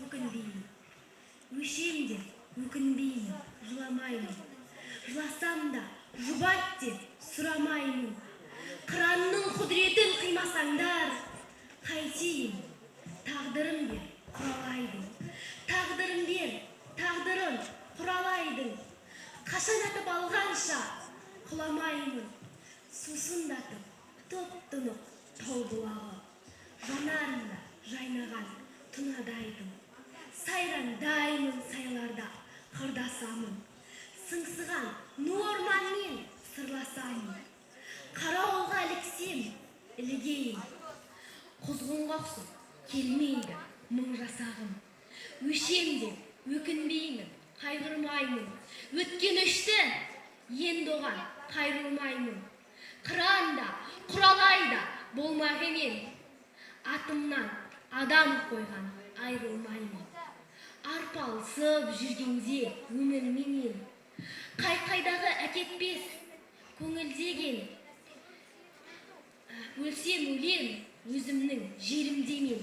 өкінбеймін. Өшем деп өкінбеймін, жыламаймын. Жыласам да жұбайт деп сұрамаймын. Қыранның құдіретін қимасаңдар, қайтейін, тағдырым бер, құралайдың. Тағдырым бер, тағдырым құралайдың. Қашан атып алғанша құламаймын. Сусындатып, топ-тұнық тау бұлағы. Жанарында жайнаған тұнадайдың. Сайрандаймын сайларда қырдасамын. Сыңсыған ну орманмен сырласамын. Қарауылға іліксем, ілігейін. Құзғынға ұқсап келмейді мың жасағым. Өшем деп өкінбеймін, қайғырмаймын. Өткен өшті, енді оған қайрылмаймын. Қыран да, құралай да болмақ емен. Атымнан адам қойған айрылмаймын. Арпалысып жүргенде өмірменен, қай-қайдағы әкетпес көңілдеген. Өлсем өлем өзімнің жерімдемен,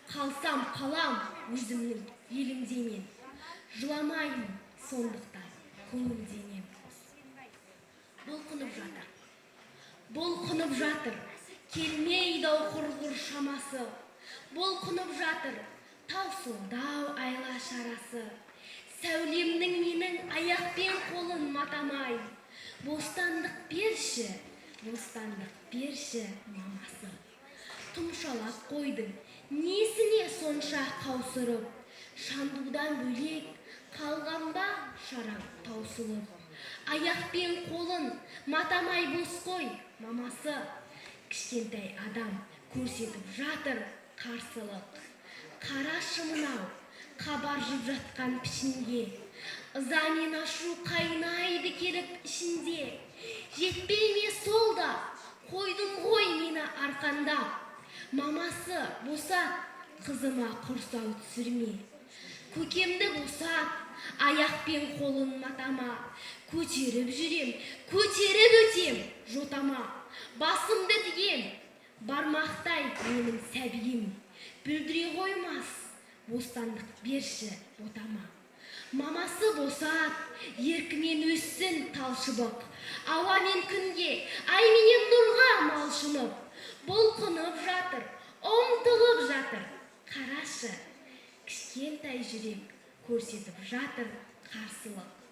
қалсам қалам өзімнің елімдемен. Жыламаймын сондықтан көңілденем. Бұлқынып жатыр, келмейді ау құрғыр шамасы. Бұлқынып жатыр, таусылдау айла шарасы. Сәулемнің менің аяқпен қолын матамай. Бостандық берші мамасы. Тұмшалап қойдың, несіне сонша қаусырып. Шандудан бөлек қалған ба шараң таусылып. Аяқпен қолын матамай бос қой мамасы. Кішкентай адам көрсетіп жатыр қарсылық. Қарашы мынау қабаржып жатқан пішінге. Ыза мен ашу қайнайды келіп ішінде. Жетпей ме сол да қойдың ғой мені арқандап. Мамасы босат, қызыма құрсау түсірме. Көкемді босат, аяқпен қолын матама. Көтеріп жүрем, көтеріп өтем жотама. Басымды тігем, бармақтай менің сәбиім. Бүлдіре қоймас, бостандық берші ботама. Мамасы босат, еркімен өссін талшыбық. Ауа мен күнге, ай менен нұрға малшынып. Бұлқынып жатыр, ұмтылып жатыр. Қарашы, кішкентай жүрек көрсетіп жатыр қарсылық.